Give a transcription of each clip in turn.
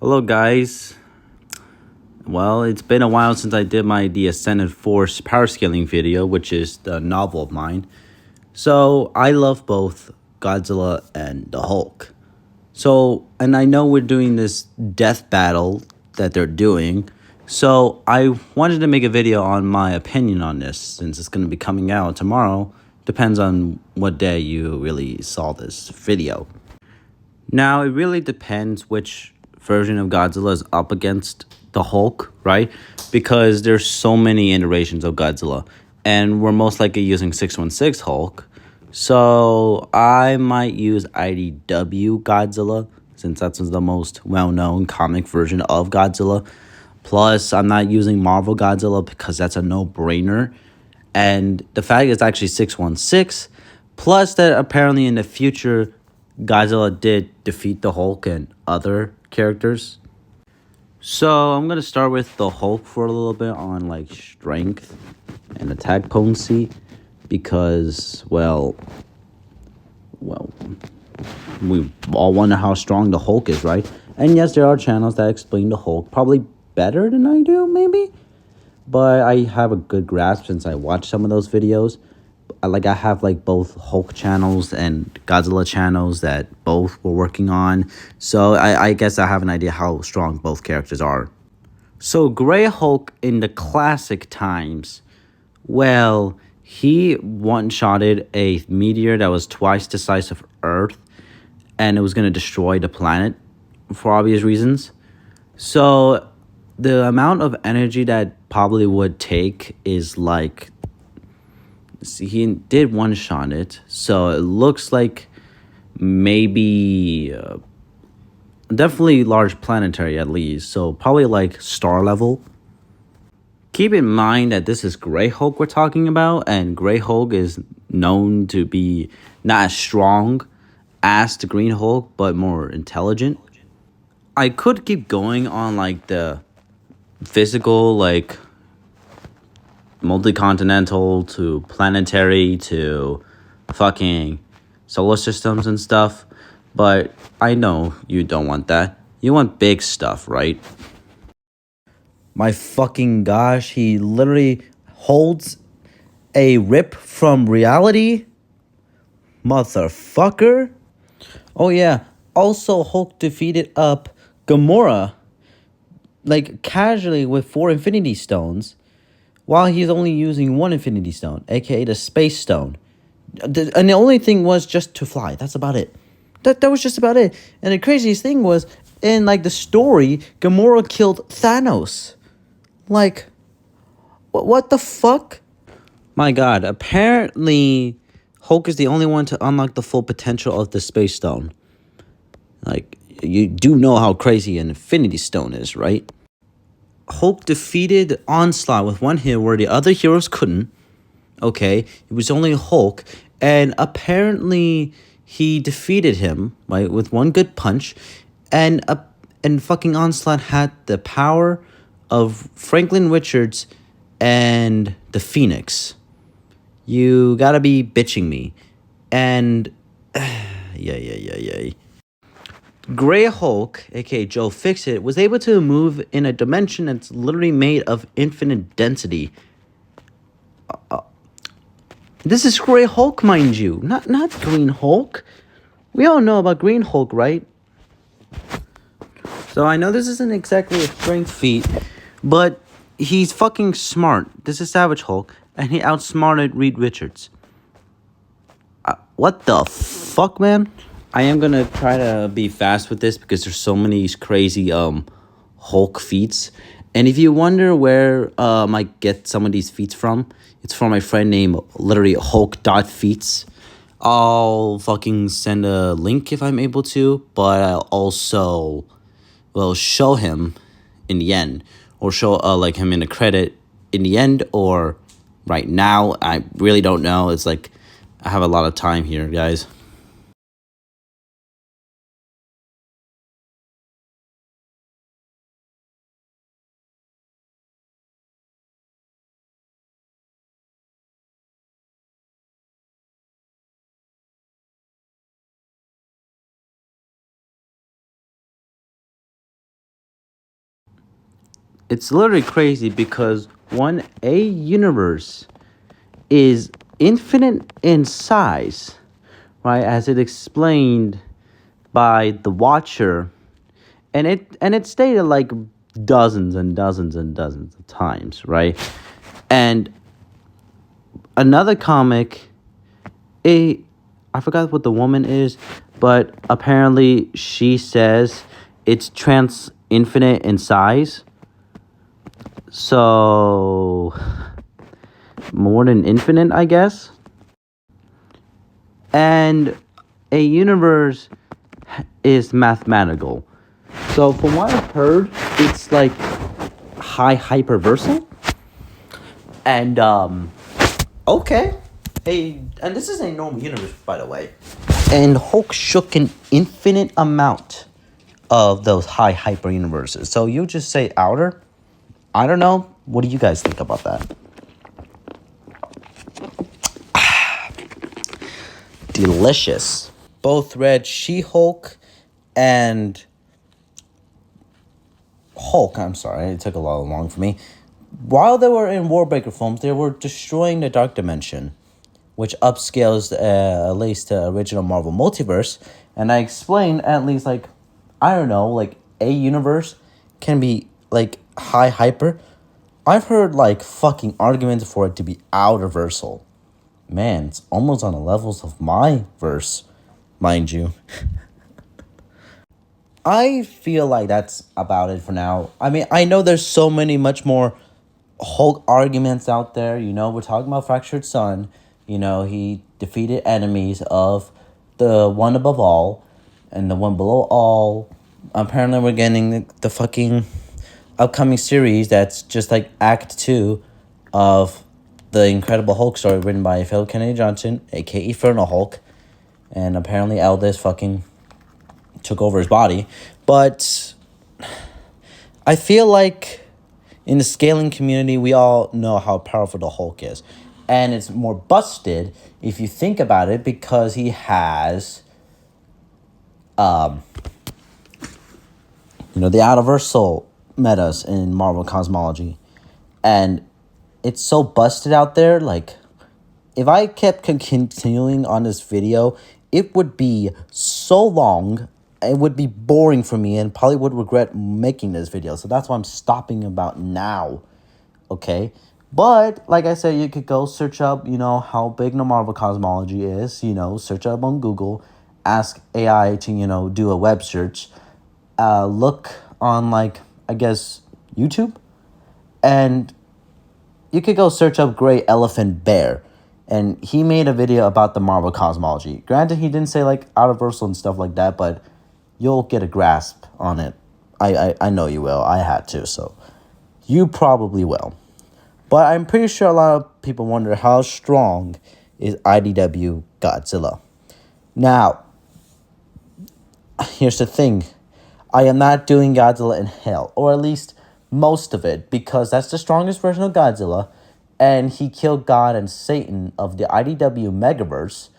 Hello guys. Well, it's been a while since I did the Ascended Force power scaling video, which is the novel of mine. So I love both Godzilla and the Hulk. And I know we're doing this death battle that they're doing. So I wanted to make a video on my opinion on this since it's going to be coming out tomorrow. Depends on what day you really saw this video. Now, it really depends which version of Godzilla is up against the Hulk, right? Because there's so many iterations of Godzilla, and we're most likely using 616 Hulk. So I might use IDW Godzilla, since that's the most well-known comic version of Godzilla. Plus, I'm not using Marvel Godzilla because that's a no-brainer. And the fact it's actually 616, plus that apparently in the future, Godzilla did defeat the Hulk and other characters. So I'm gonna start with the Hulk for a little bit on like strength and attack potency, because we all wonder how strong the Hulk is, right? And yes, there are channels that explain the Hulk probably better than I do, maybe. But I have a good grasp since I watched some of those videos. I have like both Hulk channels and Godzilla channels that both we're working on. So I guess I have an idea how strong both characters are. So Grey Hulk in the classic times, well, he one-shotted a meteor that was twice the size of Earth, and it was going to destroy the planet for obvious reasons. So the amount of energy that probably would take is like, see, he did one-shot it, so it looks like maybe definitely large planetary at least, so probably like star level. Keep in mind that this is Grey Hulk we're talking about, and Grey Hulk is known to be not as strong as the Green Hulk, but more intelligent. I could keep going on like the physical, like multi-continental to planetary to fucking solar systems and stuff, but I know you don't want that. You want big stuff, right? My fucking gosh, he literally holds a rip from reality? Motherfucker. Oh yeah, also Hulk defeated up Gamora, like casually with 4 Infinity Stones, while he's only using 1 Infinity Stone, aka the Space Stone. And the only thing was just to fly. That's about it. That was just about it. And the craziest thing was, in like the story, Gamora killed Thanos. Like, what the fuck? My god, apparently Hulk is the only one to unlock the full potential of the Space Stone. Like, you do know how crazy an Infinity Stone is, right? Hulk defeated Onslaught with 1 hit where the other heroes couldn't. Okay, it was only Hulk, and apparently he defeated him, right, with 1 good punch, and fucking Onslaught had the power of Franklin Richards and the Phoenix. You gotta be bitching me. And yeah. Grey Hulk, aka Joe Fixit, was able to move in a dimension that's literally made of infinite density. This is Grey Hulk, mind you, not Green Hulk. We all know about Green Hulk, right? So I know this isn't exactly a strength feat, but he's fucking smart. This is Savage Hulk, and he outsmarted Reed Richards. What the fuck, man? I am gonna try to be fast with this because there's so many crazy Hulk feats. And if you wonder where I might get some of these feats from, it's from my friend named literally Hulk.feats. I'll fucking send a link if I'm able to, but I'll also will show him in the end, or show like him in the credit in the end, or right now. I really don't know. It's like I have a lot of time here, guys. it's literally crazy because a universe is infinite in size, right? As it explained by the Watcher, and it stated like dozens and dozens and dozens of times, right? And another comic, I forgot what the woman is, but apparently she says it's infinite in size. So more than infinite, I guess. And a universe is mathematical. So from what I've heard, it's like high hyperversal. And okay. Hey, and this is a normal universe, by the way. And Hulk shook an infinite amount of those high hyper universes. So you just say outer? I don't know. What do you guys think about that? Delicious. Both read She-Hulk and Hulk. I'm sorry, it took a lot long for me. While they were in Warbreaker forms, they were destroying the Dark Dimension, which upscales at least the original Marvel Multiverse. And I explained at least, like, I don't know, like, a universe can be, like, high hyper. I've heard, like, fucking arguments for it to be outerversal. Man, it's almost on the levels of my verse, mind you. I feel like that's about it for now. I mean, I know there's so many much more Hulk arguments out there. You know, we're talking about Fractured Sun. You know, he defeated enemies of the one above all and the one below all. Apparently, we're getting the fucking upcoming series that's just like Act 2 of the Incredible Hulk story written by Philip Kennedy Johnson, aka Infernal Hulk. And apparently Aldous fucking took over his body. But I feel like in the scaling community, we all know how powerful the Hulk is. And it's more busted if you think about it because he has, the Universal metas in Marvel cosmology. And it's so busted out there, like, if I kept continuing on this video, it would be so long, it would be boring for me, and probably would regret making this video. So that's why I'm stopping about now, okay? But, like I said, you could go search up, how big the Marvel cosmology is, search up on Google, ask AI to, do a web search, look on, like, I guess, YouTube, and you could go search up Gray Elephant Bear. And he made a video about the Marvel cosmology. Granted, he didn't say, like, outerversal and stuff like that, but you'll get a grasp on it. I know you will. I had to, so you probably will. But I'm pretty sure a lot of people wonder how strong is IDW Godzilla. Now, here's the thing. I am not doing Godzilla in Hell, or at least most of it, because that's the strongest version of Godzilla. And he killed God and Satan of the IDW Megaverse.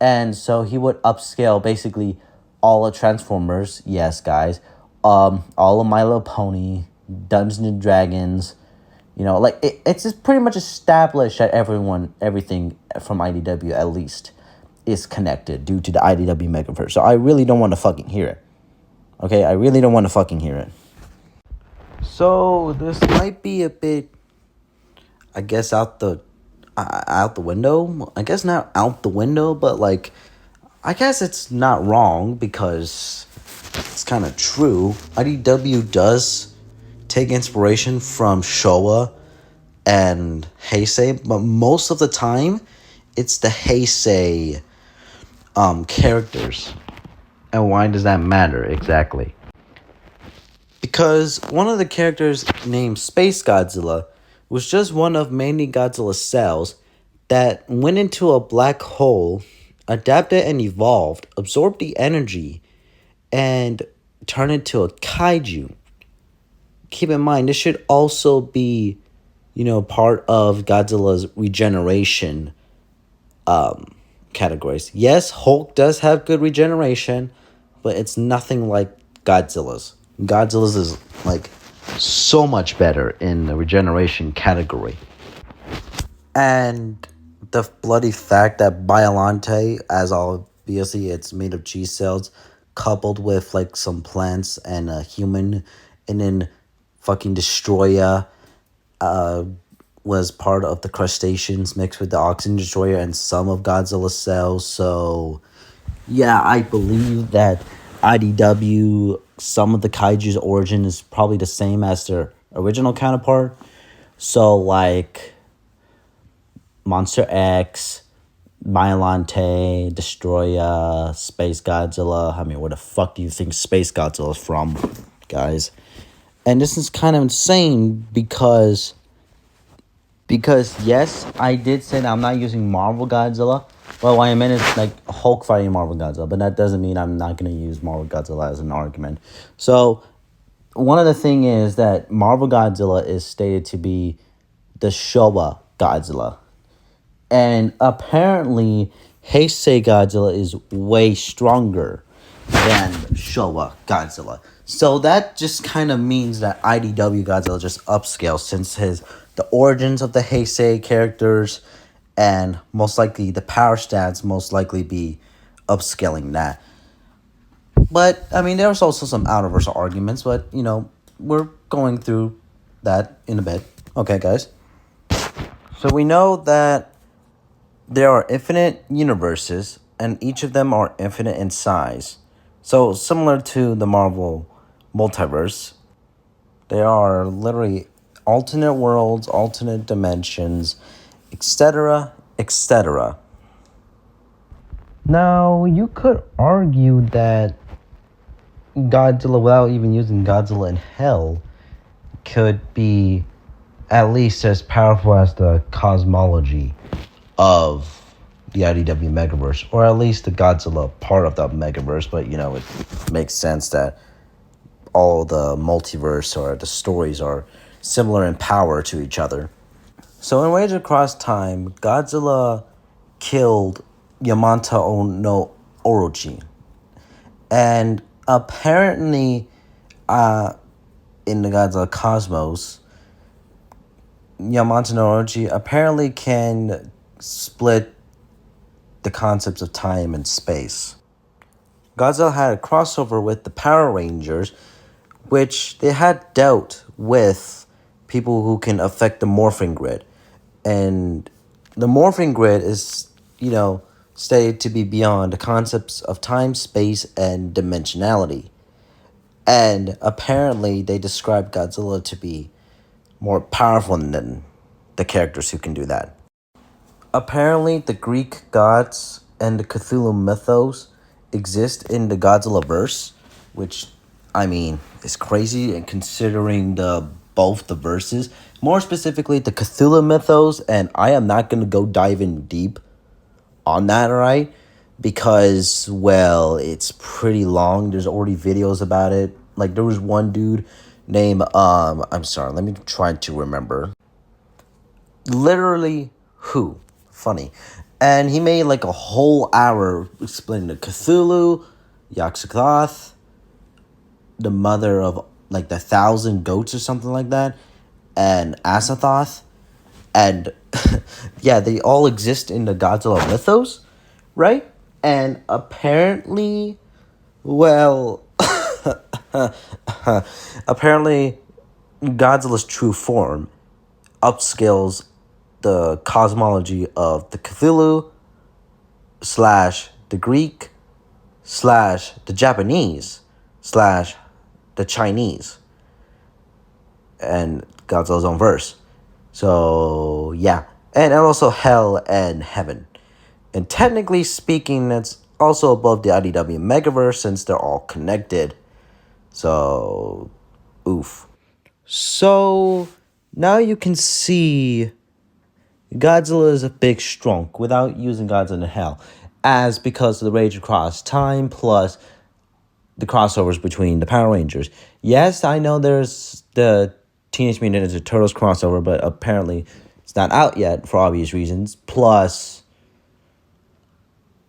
And so he would upscale basically all of Transformers. Yes, guys. All of My Little Pony, Dungeons and Dragons. It's just pretty much established that everything from IDW at least is connected due to the IDW Megaverse. So I really don't want to fucking hear it. Okay, I really don't want to fucking hear it. So this might be a bit, I guess, out the window. I guess not out the window, but like, I guess it's not wrong because it's kind of true. IDW does take inspiration from Showa and Heisei, but most of the time, it's the Heisei characters. And why does that matter exactly? Because one of the characters named Space Godzilla was just one of many Godzilla cells that went into a black hole, adapted and evolved, absorbed the energy, and turned into a kaiju. Keep in mind, this should also be, part of Godzilla's regeneration categories. Yes, Hulk does have good regeneration, but it's nothing like Godzilla's. Godzilla's is, like, so much better in the regeneration category. And the bloody fact that Biolante, as obviously it's made of G cells, coupled with like some plants and a human, and then fucking Destroyer was part of the crustaceans mixed with the Oxygen Destroyer and some of Godzilla's cells. So yeah, I believe that IDW, some of the kaiju's origin is probably the same as their original counterpart. So like Monster X, Biolante, Destroyer, Space Godzilla. I mean, where the fuck do you think Space Godzilla is from, guys? And this is kind of insane because yes, I did say that I'm not using Marvel Godzilla. Well, what I meant is like Hulk fighting Marvel Godzilla, but that doesn't mean I'm not going to use Marvel Godzilla as an argument. So one of the thing is that Marvel Godzilla is stated to be the Showa Godzilla. And apparently Heisei Godzilla is way stronger than Showa Godzilla. So that just kind of means that IDW Godzilla just upscales since the origins of the Heisei characters and most likely the power stats most likely be upscaling that. But I mean, there's also some universal arguments, but you know, we're going through that in a bit. Okay, guys. So we know that there are infinite universes, and each of them are infinite in size. So similar to the Marvel multiverse, there are literally alternate worlds, alternate dimensions, etc., etc. Now, you could argue that Godzilla, without even using Godzilla in Hell, could be at least as powerful as the cosmology of the IDW Megaverse, or at least the Godzilla part of the Megaverse. But you know, it makes sense that all the multiverse or the stories are similar in power to each other. So in Rage Across Time, Godzilla killed Yamato no Orochi. And apparently, in the Godzilla cosmos, Yamato no Orochi apparently can split the concepts of time and space. Godzilla had a crossover with the Power Rangers, which they had dealt with people who can affect the morphing grid. And the morphing grid is, you know, stated to be beyond the concepts of time, space, and dimensionality. And apparently they described Godzilla to be more powerful than the characters who can do that. Apparently the Greek gods and the Cthulhu mythos exist in the Godzilla verse, which I mean is crazy, and considering both the verses, more specifically the Cthulhu mythos, and I am not gonna go dive in deep on that, right? Because well, it's pretty long. There's already videos about it. Like there was one dude named I'm sorry, let me try to remember. Literally who? Funny. And he made like a whole hour explaining the Cthulhu, Yaxathoth, the mother of like the 1,000 goats or something like that, and Asathoth. And yeah, they all exist in the Godzilla mythos, right? And apparently, well, apparently Godzilla's true form upscales the cosmology of the Cthulhu / the Greek / the Japanese / the Chinese and Godzilla's own verse. So yeah, and also hell and heaven. And technically speaking, that's also above the IDW Megaverse since they're all connected. So, oof. So now you can see Godzilla is a big strong without using Godzilla in Hell, as because of the Rage Across Time plus the crossovers between the Power Rangers. Yes, I know there's the Teenage Mutant Ninja Turtles crossover, but apparently it's not out yet for obvious reasons. Plus,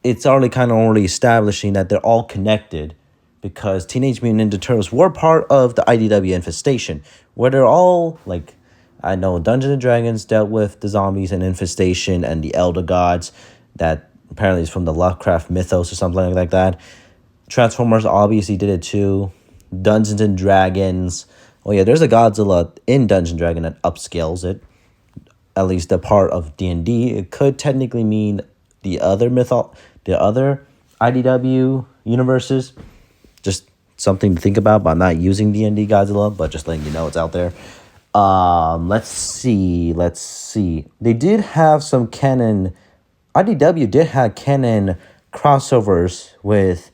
it's already kind of already establishing that they're all connected because Teenage Mutant Ninja Turtles were part of the IDW infestation, where they're all like, I know Dungeons and Dragons dealt with the zombies and infestation and the elder gods that apparently is from the Lovecraft mythos or something like that. Transformers obviously did it too. Dungeons and Dragons. Oh yeah, there's a Godzilla in Dungeons and Dragon that upscales it. At least the part of D&D. It could technically mean the other the other IDW universes. Just something to think about by not using D&D Godzilla, but just letting you know it's out there. Let's see. They did have some canon. IDW did have canon crossovers with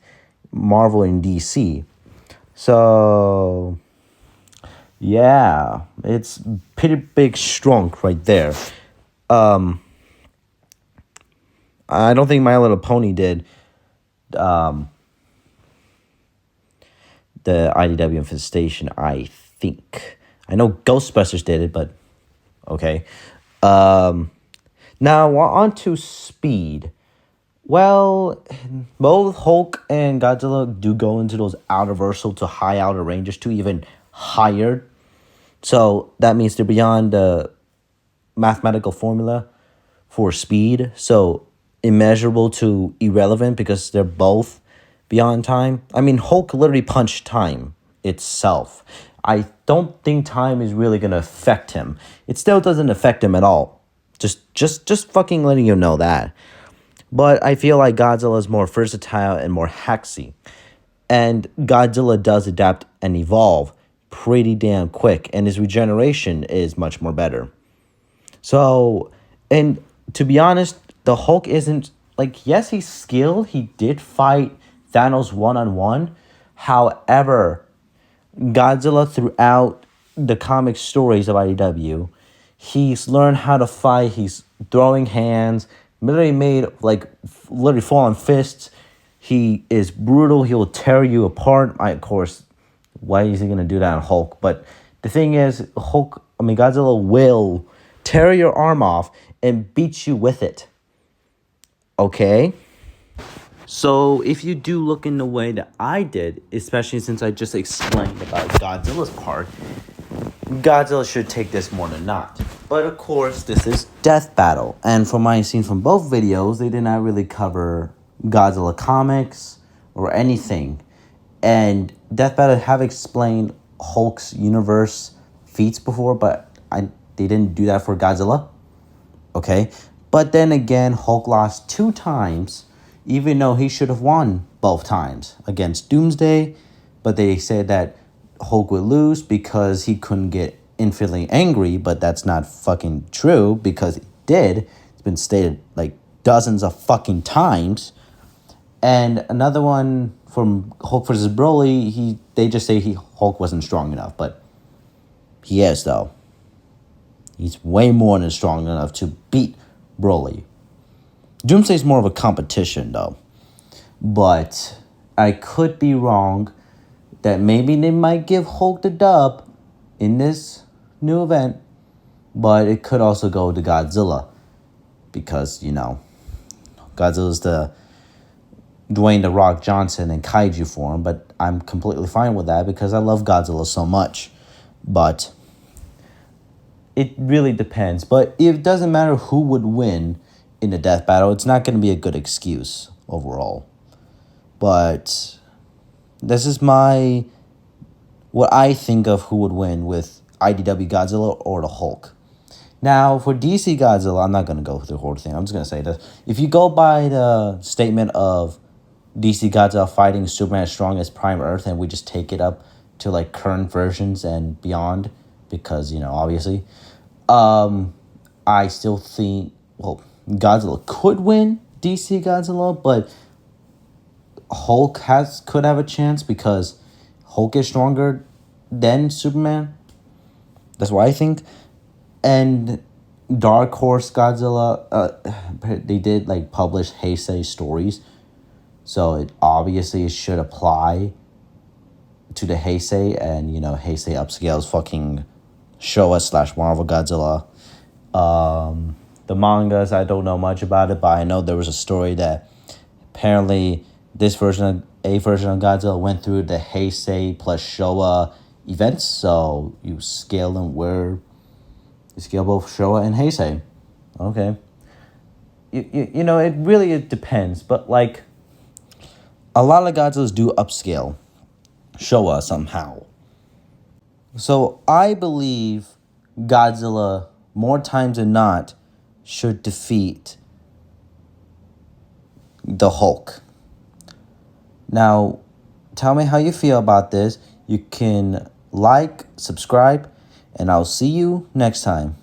Marvel and DC. So yeah, it's pretty big strong right there. I don't think My Little Pony did the IDW infestation, I think. I know Ghostbusters did it, but okay. Now on to speed. Well, both Hulk and Godzilla do go into those outerversal to high outer ranges to even higher. So that means they're beyond the mathematical formula for speed. So immeasurable to irrelevant because they're both beyond time. I mean, Hulk literally punched time itself. I don't think time is really going to affect him. It still doesn't affect him at all. Just fucking letting you know that. But I feel like Godzilla is more versatile and more hacksy. And Godzilla does adapt and evolve pretty damn quick. And his regeneration is much more better. So, and to be honest, the Hulk isn't, like, yes, he's skilled. He did fight Thanos one-on-one. However, Godzilla throughout the comic stories of IDW, he's learned how to fight. He's throwing hands, literally made, like, literally falling fists. He is brutal. He will tear you apart. Of course, why is he going to do that on Hulk? But the thing is, Godzilla will tear your arm off and beat you with it. Okay? So if you do look in the way that I did, especially since I just explained about Godzilla's part, Godzilla should take this more than not. But of course, this is Death Battle. And from my scene from both videos, they did not really cover Godzilla comics or anything. And Death Battle have explained Hulk's universe feats before, but they didn't do that for Godzilla. Okay? But then again, Hulk lost 2 times, even though he should have won both times against Doomsday. But they said that Hulk would lose because he couldn't get infinitely angry, but that's not fucking true because he did. It's been stated like dozens of fucking times. And another one from Hulk versus Broly, they just say Hulk wasn't strong enough, but he is though. He's way more than strong enough to beat Broly. Doomsday's more of a competition though. But I could be wrong that maybe they might give Hulk the dub in this new event, but it could also go to Godzilla because, Godzilla's the Dwayne "The Rock" Johnson in kaiju form, but I'm completely fine with that because I love Godzilla so much. But it really depends. But it doesn't matter who would win in the death battle. It's not going to be a good excuse overall. But this is what I think of who would win with IDW Godzilla or the Hulk. Now, for DC Godzilla, I'm not going to go through the whole thing. I'm just going to say this. If you go by the statement of DC Godzilla fighting Superman as strong as Prime Earth, and we just take it up to like current versions and beyond, because, obviously, I still think, Godzilla could win DC Godzilla, but Hulk could have a chance because Hulk is stronger than Superman. That's what I think. And Dark Horse Godzilla, they did like publish Heisei stories, so it obviously should apply to the Heisei, and Heisei upscales fucking Showa / Marvel Godzilla. The mangas, I don't know much about it, but I know there was a story that apparently This version, a version of Godzilla, went through the Heisei plus Showa events, so you scale them where you scale both Showa and Heisei. Okay. You know, it depends, but like a lot of Godzillas do upscale Showa somehow. So I believe Godzilla, more times than not, should defeat the Hulk. Now, tell me how you feel about this. You can like, subscribe, and I'll see you next time.